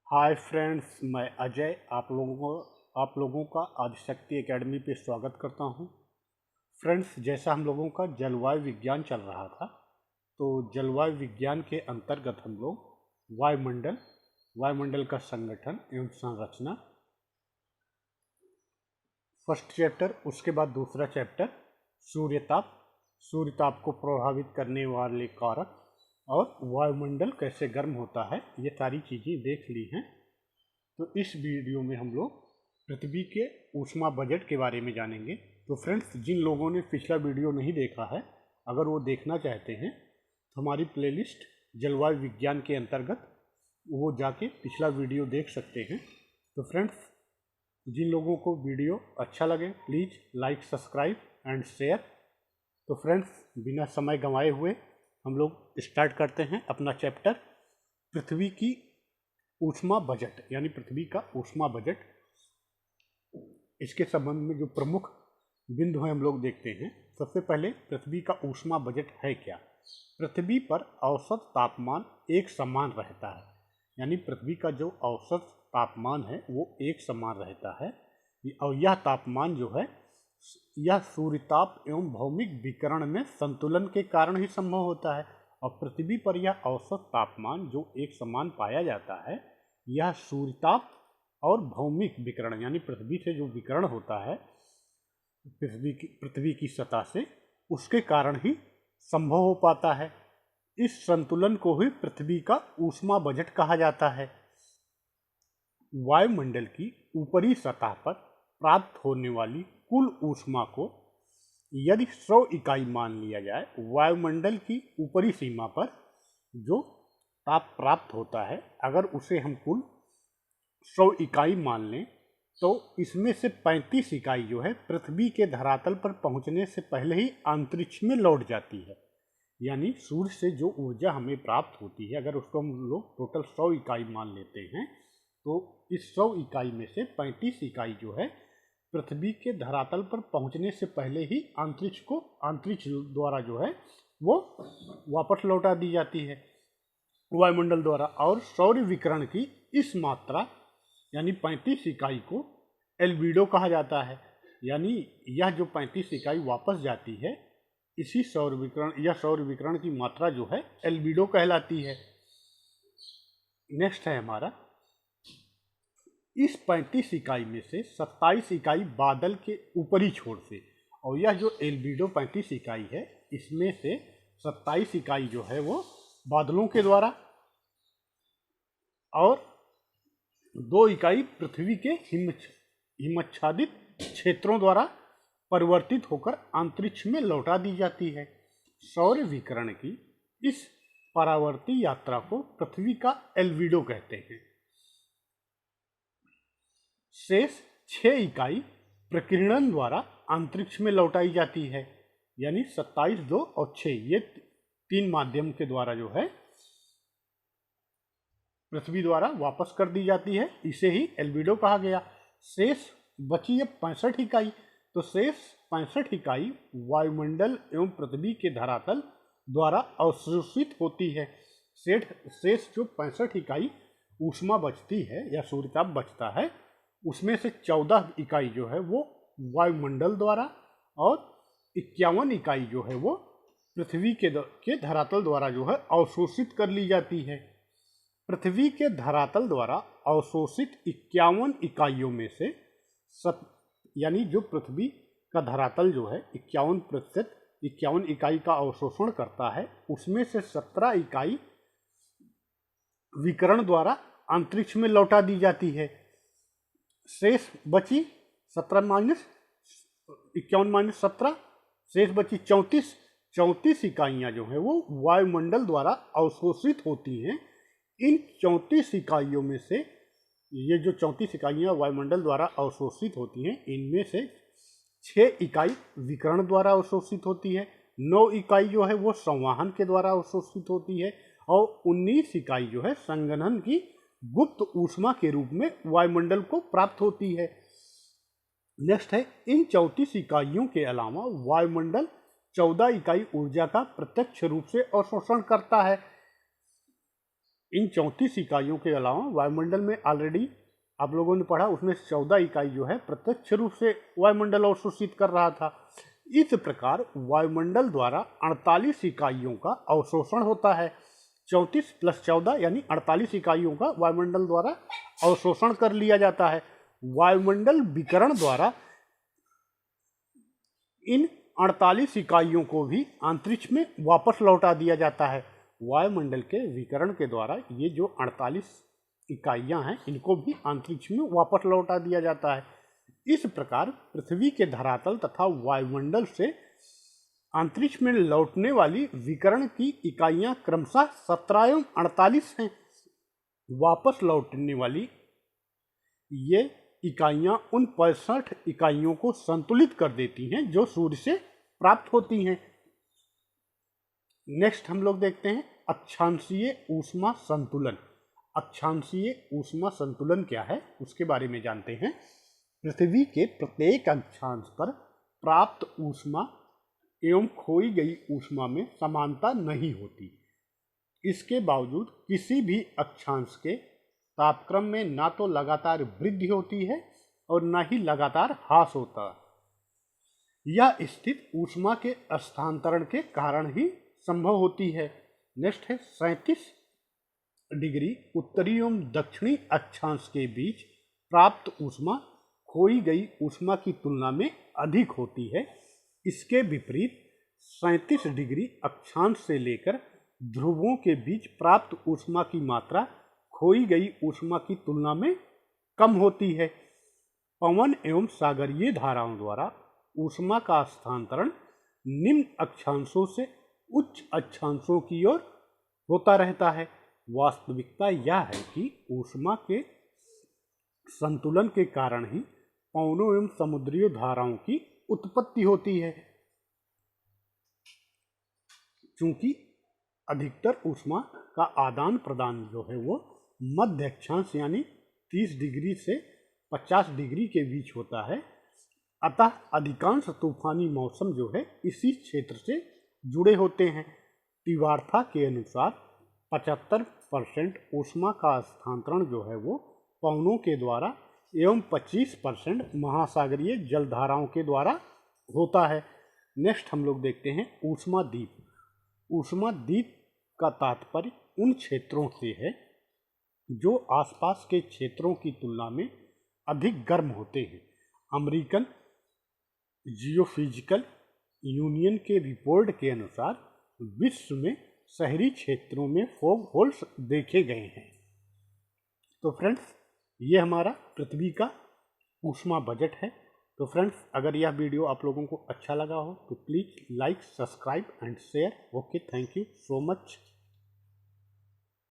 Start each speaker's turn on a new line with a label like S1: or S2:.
S1: Hi friends, मैं अजय आप लोगों का आदिशक्ति एकेडमी पे स्वागत करता हूँ। फ्रेंड्स, जैसा हम लोगों का जलवायु विज्ञान चल रहा था, तो जलवायु विज्ञान के अंतर्गत हम लोग वायुमंडल का संगठन एवं संरचना, फर्स्ट चैप्टर, उसके बाद दूसरा चैप्टर सूर्यताप को प्रभावित करने वाले कारक और वायुमंडल कैसे गर्म होता है, ये सारी चीज़ें देख ली हैं। तो इस वीडियो में हम लोग पृथ्वी के ऊष्मा बजट के बारे में जानेंगे। तो फ्रेंड्स, जिन लोगों ने पिछला वीडियो नहीं देखा है, अगर वो देखना चाहते हैं तो हमारी प्लेलिस्ट जलवायु विज्ञान के अंतर्गत वो जाके पिछला वीडियो देख सकते हैं। तो फ्रेंड्स, जिन लोगों को वीडियो अच्छा लगे please like, subscribe and share. तो फ्रेंड्स, बिना समय गंवाए हुए हम लोग स्टार्ट करते हैं अपना चैप्टर पृथ्वी की ऊष्मा बजट, यानी पृथ्वी का ऊष्मा बजट। इसके संबंध में जो प्रमुख बिंदु हैं हम लोग देखते हैं। सबसे पहले पृथ्वी का ऊष्मा बजट है क्या। पृथ्वी पर औसत तापमान एक समान रहता है, यानी पृथ्वी का जो औसत तापमान है वो एक समान रहता है। और यह तापमान जो है, यह सूर्यताप एवं भौमिक विकिरण में संतुलन के कारण ही संभव होता है। और पृथ्वी पर यह औसत तापमान जो एक समान पाया जाता है, यह सूर्यताप और भौमिक विकिरण, यानी पृथ्वी से जो विकिरण होता है पृथ्वी की सतह से, उसके कारण ही संभव हो पाता है। इस संतुलन को ही पृथ्वी का ऊष्मा बजट कहा जाता है। वायुमंडल की ऊपरी सतह पर प्राप्त होने वाली कुल ऊष्मा को यदि 100 इकाई मान लिया जाए, वायुमंडल की ऊपरी सीमा पर जो ताप प्राप्त होता है, अगर उसे हम कुल 100 इकाई मान लें, तो इसमें से 35 इकाई जो है पृथ्वी के धरातल पर पहुंचने से पहले ही अंतरिक्ष में लौट जाती है। यानी सूर्य से जो ऊर्जा हमें प्राप्त होती है, अगर उसको हम लोग टोटल 100 इकाई मान लेते हैं, तो इस 100 इकाई में से 35 इकाई जो है पृथ्वी के धरातल पर पहुंचने से पहले ही अंतरिक्ष द्वारा जो है वो वापस लौटा दी जाती है वायुमंडल द्वारा। और सौर विकिरण की इस मात्रा यानी 35 इकाई को एल्बिडो कहा जाता है। यानी यह जो 35 इकाई वापस जाती है, इसी सौर विकिरण की मात्रा जो है एल्बिडो कहलाती है। नेक्स्ट है हमारा, इस 35 इकाई में से 27 इकाई बादल के ऊपरी छोर से, और यह जो एल्बिडो 35 इकाई है, इसमें से 27 इकाई जो है वो बादलों के द्वारा, और 2 इकाई पृथ्वी के हिमच्छादित क्षेत्रों द्वारा परिवर्तित होकर अंतरिक्ष में लौटा दी जाती है। सौर विकिरण की इस परावर्ती यात्रा को पृथ्वी का एल्बिडो कहते हैं। शेष 6 इकाई प्रकीर्णन द्वारा अंतरिक्ष में लौटाई जाती है। यानी 27, 2 और 6, ये 3 माध्यम के द्वारा जो है पृथ्वी द्वारा वापस कर दी जाती है। इसे ही एल्बिडो कहा गया। शेष बची है 65 इकाई। तो शेष 65 इकाई वायुमंडल एवं पृथ्वी के धरातल द्वारा अवशोषित होती है। शेष जो 65 इकाई ऊष्मा बचती है या सूर्यताप बचता है, उसमें से 14 इकाई जो है वो वायुमंडल द्वारा और 51 इकाई जो है वो पृथ्वी के धरातल द्वारा जो है अवशोषित कर ली जाती है। पृथ्वी के धरातल द्वारा अवशोषित 51 इकाइयों में से यानी जो पृथ्वी का धरातल जो है 51 इकाई का अवशोषण करता है, उसमें से 17 इकाई विकिरण द्वारा अंतरिक्ष में लौटा दी जाती है। शेष बची 17 - 51 - 17, शेष बची 34 इकाइयाँ जो है वो वायुमंडल द्वारा अवशोषित होती हैं। इन 34 इकाइयों में से, ये जो 34 इकाइयाँ वायुमंडल द्वारा अवशोषित होती हैं, इनमें से 6 इकाई विकिरण द्वारा अवशोषित होती है, 9 इकाई जो है वो संवहन के द्वारा अवशोषित होती है, और 19 इकाई जो है संघनन की गुप्त ऊष्मा के रूप में वायुमंडल को प्राप्त होती है। नेक्स्ट है, इन 34 इकाइयों के अलावा वायुमंडल 14 इकाई ऊर्जा का प्रत्यक्ष रूप से अवशोषण करता है। इन 34 इकाइयों के अलावा वायुमंडल में ऑलरेडी आप लोगों ने पढ़ा, उसमें 14 इकाई जो है प्रत्यक्ष रूप से वायुमंडल अवशोषित कर रहा था। इस प्रकार वायुमंडल द्वारा 48 इकाइयों का अवशोषण होता है। 34 + 14 यानी 48 इकाइयों का वायुमंडल द्वारा अवशोषण कर लिया जाता है। वायुमंडल विकिरण द्वारा इन 48 इकाइयों को भी अंतरिक्ष में वापस लौटा दिया जाता है। वायुमंडल के विकिरण के द्वारा ये जो 48 इकाइयां हैं इनको भी अंतरिक्ष में वापस लौटा दिया जाता है। इस प्रकार पृथ्वी के धरातल तथा वायुमंडल से अंतरिक्ष में लौटने वाली विकिरण की इकाइयां क्रमशः 17 एवं 48 हैं। वापस लौटने वाली ये इकाइयां उन 65 इकाइयों को संतुलित कर देती हैं जो सूर्य से प्राप्त होती हैं। नेक्स्ट हम लोग देखते हैं अक्षांशीय ऊष्मा संतुलन। अक्षांशीय ऊष्मा संतुलन क्या है उसके बारे में जानते हैं। पृथ्वी के प्रत्येक अक्षांश पर प्राप्त ऊष्मा एवं खोई गई ऊष्मा में समानता नहीं होती। इसके बावजूद किसी भी अक्षांश के तापक्रम में ना तो लगातार वृद्धि होती है और ना ही लगातार ह्रास होता। यह स्थिति ऊष्मा के स्थानांतरण के कारण ही संभव होती है। नेक्स्ट है 37 डिग्री उत्तरी एवं दक्षिणी अक्षांश के बीच प्राप्त ऊष्मा खोई गई ऊष्मा की तुलना में अधिक होती है। इसके विपरीत 37 डिग्री अक्षांश से लेकर ध्रुवों के बीच प्राप्त ऊष्मा की मात्रा खोई गई ऊष्मा की तुलना में कम होती है। पवन एवं सागरीय धाराओं द्वारा ऊष्मा का स्थानांतरण निम्न अक्षांशों से उच्च अक्षांशों की ओर होता रहता है। वास्तविकता यह है कि ऊष्मा के संतुलन के कारण ही पवनों एवं समुद्रीय धाराओं की उत्पत्ति होती है। चूंकि अधिकतर ऊष्मा का आदान प्रदान जो है वो मध्य अक्षांश यानी 30 डिग्री से 50 डिग्री के बीच होता है, अतः अधिकांश तूफानी मौसम जो है इसी क्षेत्र से जुड़े होते हैं। तिवार्था के अनुसार 75% ऊष्मा का स्थानांतरण जो है वो पवनों के द्वारा एवं 25% महासागरीय जलधाराओं के द्वारा होता है। नेक्स्ट हम लोग देखते हैं ऊष्माद्वीप। ऊष्माद्वीप का तात्पर्य उन क्षेत्रों से है जो आसपास के क्षेत्रों की तुलना में अधिक गर्म होते हैं। अमेरिकन जियोफिजिकल यूनियन के रिपोर्ट के अनुसार विश्व में शहरी क्षेत्रों में फॉग होल्स देखे गए हैं। तो फ्रेंड्स ये हमारा पृथ्वी का ऊष्मा बजट है। तो फ्रेंड्स अगर यह वीडियो आप लोगों को अच्छा लगा हो तो please like, subscribe and share. Okay, thank you so much.